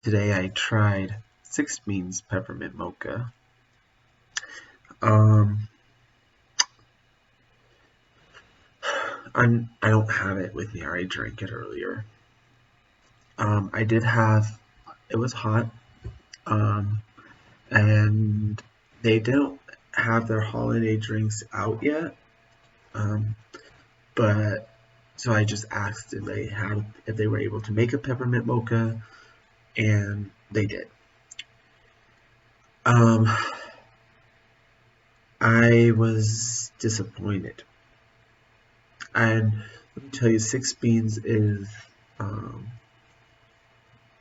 Today I tried 6 Beans Peppermint Mocha. Um, I don't have it with me. I already drank it earlier. I did have it was hot. Um, and they don't have their holiday drinks out yet. Um, but so I just asked if they were able to make a peppermint mocha, and they did. Um, I was disappointed. And let me tell you, 6 Beans is um,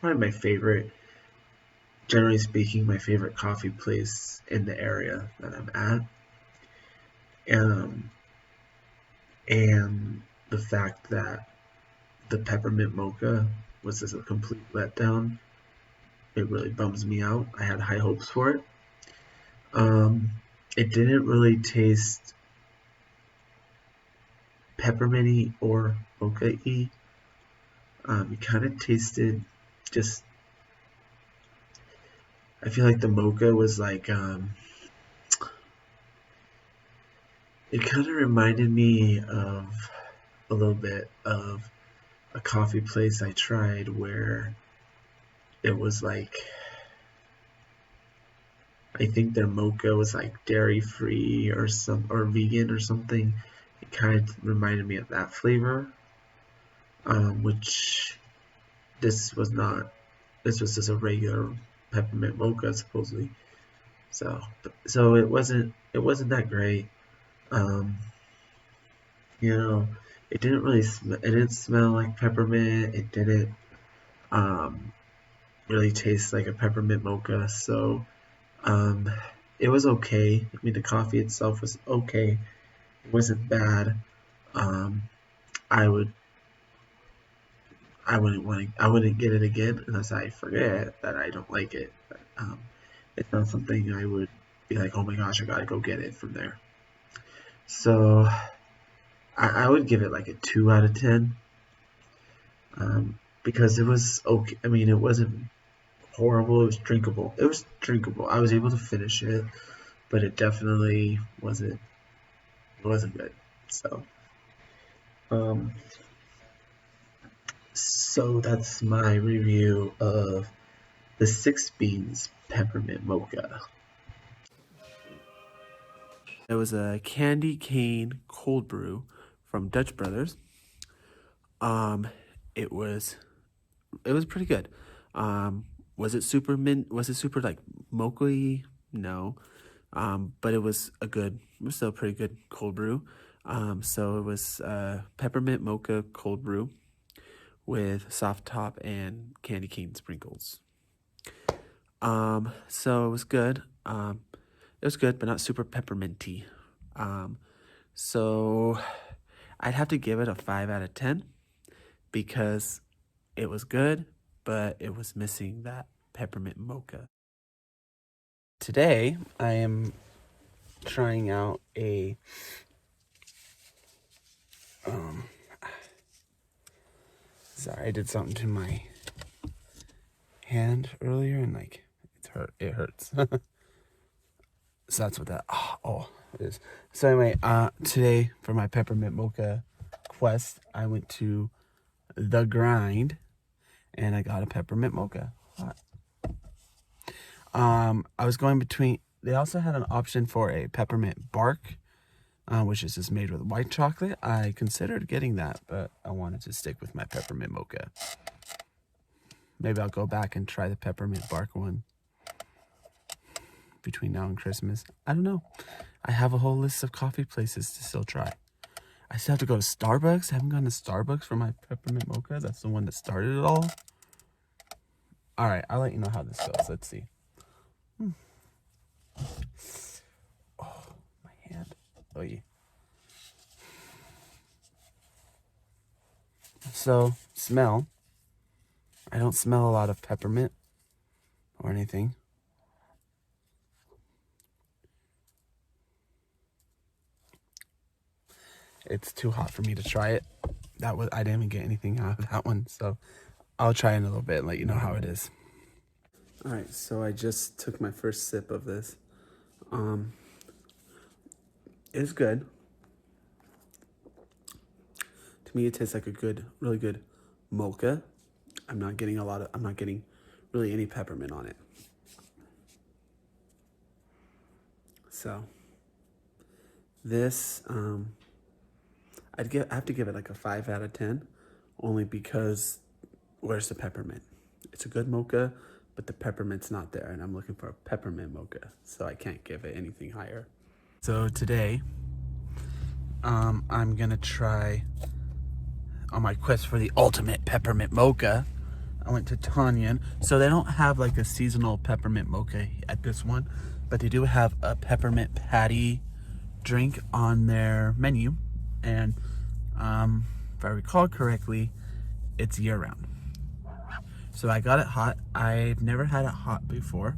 probably my favorite, generally speaking, my favorite coffee place in the area that I'm at. And the fact that the peppermint mocha was just a complete letdown, it really bums me out. I had high hopes for it. Um, it didn't really taste pepperminty or mocha-y. It kind of tasted just. I feel like the mocha was like it kind of reminded me of a little bit of a coffee place I tried where it was like I think their mocha was like dairy free or vegan or something. It kind of reminded me of that flavor, which this was not. This was just a regular peppermint mocha supposedly. So it wasn't that great. Um, you know, it didn't smell like peppermint. It didn't um, really taste like a peppermint mocha. So um, it was okay. I mean, the coffee itself was okay. It wasn't bad. Um, I would I wouldn't get it again unless I forget that I don't like it. But, it's not something I would be like, oh my gosh, I gotta go get it from there. So I would give it like a 2 out of 10, because it was okay. I mean, it wasn't horrible. It was drinkable. It was drinkable. I was able to finish it, but it definitely wasn't. It wasn't good. So, um, so that's my review of the 6 Beans Peppermint Mocha. It was a candy cane cold brew from Dutch Brothers. Um, it was it was pretty good. Was it super mint? Was it super like mocha? No. But it was still a pretty good cold brew. So it was peppermint mocha cold brew with soft top and candy cane sprinkles. So it was good. It was good, but not super pepperminty. Um, so I'd have to give it a 5 out of 10 because it was good, but it was missing that peppermint mocha. Today, I am trying out a um sorry, I did something to my hand earlier and like it hurts. So that's what that it is. So anyway, today for my peppermint mocha quest, I went to the grind and I got a peppermint mocha. I was going between. They also had an option for a peppermint bark, which is just made with white chocolate. I considered getting that, but I wanted to stick with my peppermint mocha. Maybe I'll go back and try the peppermint bark one between now and Christmas. I don't know. I have a whole list of coffee places to still try. I still have to go to Starbucks. I haven't gone to Starbucks for my peppermint mocha. That's the one that started it all. All right, I'll let you know how this goes. Let's see. Oh, my hand. Oh, yeah. So, smell. I don't smell a lot of peppermint or anything. It's too hot for me to try it. I didn't even get anything out of that one, so I'll try in a little bit and let you know how it is. All right, so I just took my first sip of this. It's good. To me, it tastes like a good, really good mocha. I'm not getting really any peppermint on it. So this, I have to give it like a 5 out of 10, only because where's the peppermint? It's a good mocha, but the peppermint's not there, and I'm looking for a peppermint mocha, so I can't give it anything higher. So today, I'm gonna try, on my quest for the ultimate peppermint mocha, I went to Tanyan. So they don't have like a seasonal peppermint mocha at this one, but they do have a peppermint patty drink on their menu. And if I recall correctly, it's year round. So I got it hot. I've never had it hot before.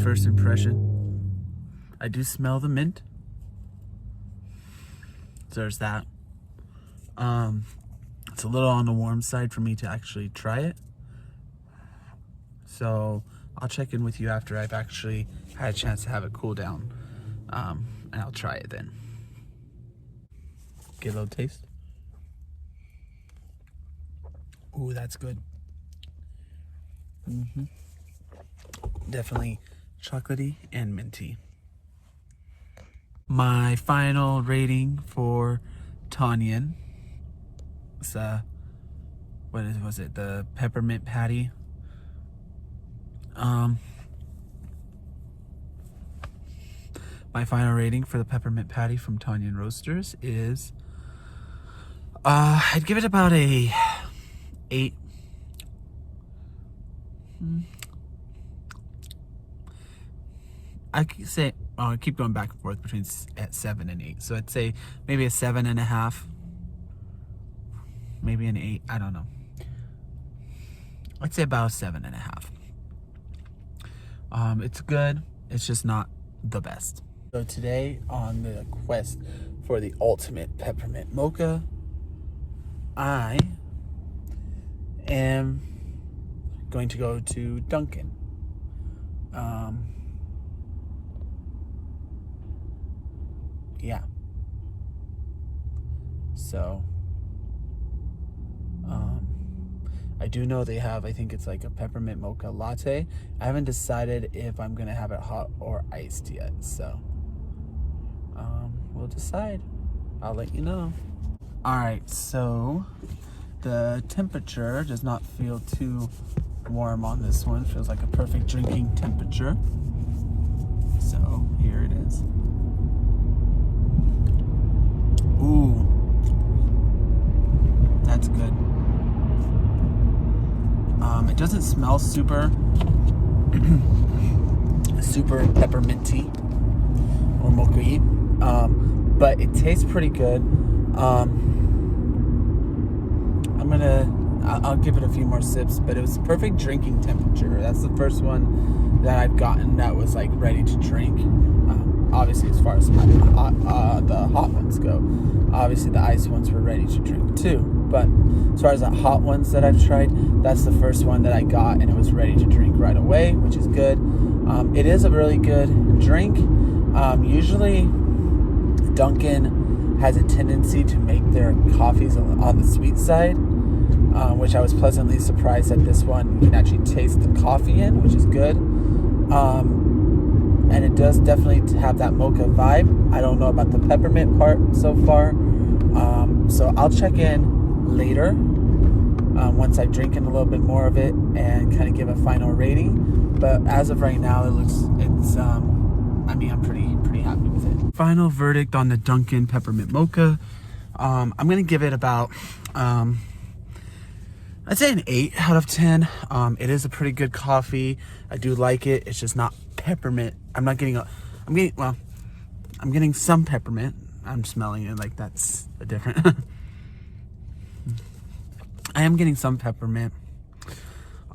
First impression, I do smell the mint. So there's that. It's a little on the warm side for me to actually try it. So I'll check in with you after I've actually had a chance to have it cool down. And I'll try it then. Get a little taste. Ooh, that's good. Definitely chocolatey and minty. My final rating for Tanyan. It's was it? The peppermint patty. My final rating for the peppermint patty from Tanyan Roasters is I'd give it about a 8. I could say I keep going back and forth between at 7 and 8. So I'd say maybe a 7.5. Maybe an 8. I don't know. I'd say about a 7.5. It's good. It's just not the best. So today on the quest for the ultimate peppermint mocha, I am going to go to Dunkin'. Yeah. So I do know they have, I think it's like a peppermint mocha latte. I haven't decided if I'm gonna have it hot or iced yet, so we'll decide. I'll let you know. All right, so the temperature does not feel too warm on this one. Feels like a perfect drinking temperature. So here it is. Ooh, that's good. It doesn't smell super pepperminty or mocha-y, but it tastes pretty good. I'll give it a few more sips, but it was perfect drinking temperature. That's the first one that I've gotten that was like ready to drink. Obviously, as far as the hot ones go, obviously the ice ones were ready to drink too. But as far as the hot ones that I've tried, that's the first one that I got, and it was ready to drink right away, which is good. It is a really good drink. Usually, Dunkin' has a tendency to make their coffees on the sweet side, which I was pleasantly surprised that this one you can actually taste the coffee in, which is good. And it does definitely have that mocha vibe. I don't know about the peppermint part so far. So I'll check in later once I drink in a little bit more of it and kind of give a final rating. But as of right now, I'm pretty happy with it. Final verdict on the Dunkin' Peppermint Mocha. I'm gonna give it about I'd say an 8 out of 10. It is a pretty good coffee. I do like it. It's just not peppermint. I'm getting some peppermint. I'm smelling it like that's a different. I am getting some peppermint.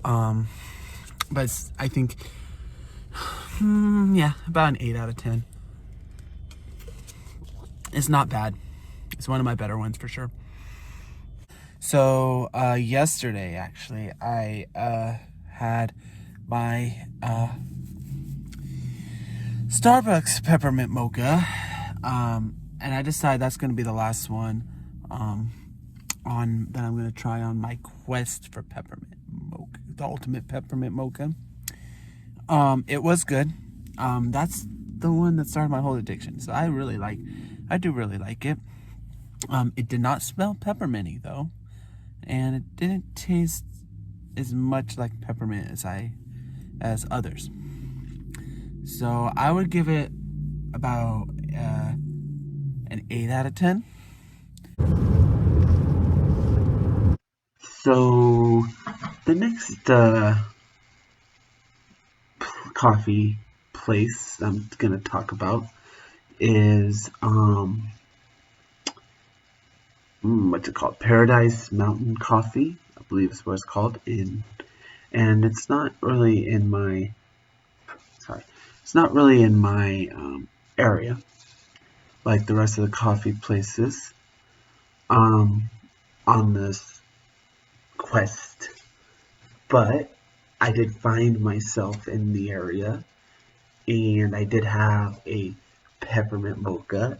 But I think, yeah, about an 8 out of 10. It's not bad. It's one of my better ones for sure. So yesterday, actually, I had my Starbucks peppermint mocha, and I decided that's going to be the last one on that I'm going to try on my quest for peppermint mocha, the ultimate peppermint mocha. It was good. That's the one that started my whole addiction. So I do really like it. It did not smell pepperminty though, and it didn't taste as much like peppermint as others. So I would give it about an 8 out of 10. So the next coffee place I'm gonna talk about is what's it called? Paradise Mountain Coffee, I believe is what it's called. And it's not really in my it's not really in my area like the rest of the coffee places um, on this quest, but I did find myself in the area, and I did have a peppermint mocha.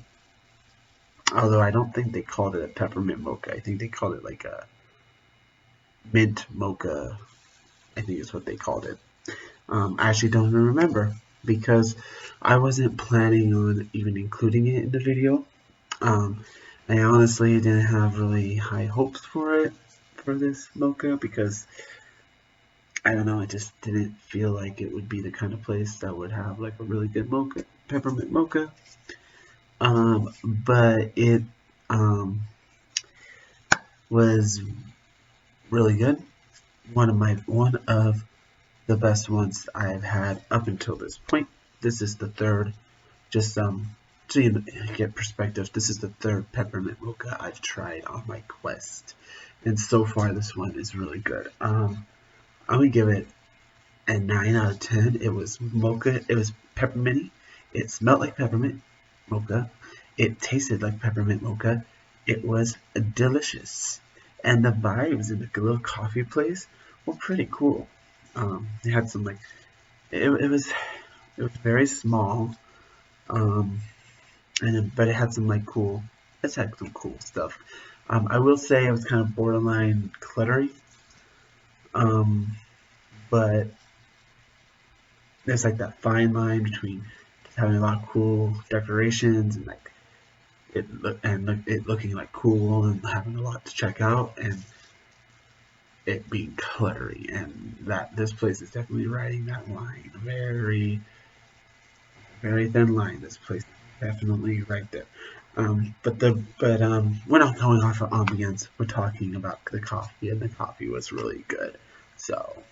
Although I don't think they called it a peppermint mocha. I think they called it like a mint mocha. I think is what they called it. I actually don't even remember because I wasn't planning on even including it in the video. I honestly didn't have really high hopes for it for this mocha because I don't know, I just didn't feel like it would be the kind of place that would have like a really good mocha, peppermint mocha. But it was really good. One of the best ones I've had up until this point. This is the third. Just so you get perspective, this is the third peppermint mocha I've tried on my quest, and so far this one is really good. I'm gonna give it a 9 out of 10. It was mocha. It was pepperminty. It smelled like peppermint mocha. It tasted like peppermint mocha. It was delicious, and the vibes in the little coffee place were pretty cool. It had some like it was very small, um, but it had some like cool. It's had some cool stuff. I will say it was kind of borderline cluttery, um, but there's like that fine line between just having a lot of cool decorations and like it looking like cool and having a lot to check out, and it being cluttery. And that this place is definitely riding that line, very thin line. This place is definitely right there. But we're not going off of ambience. We're talking about the coffee, and the coffee was really good. So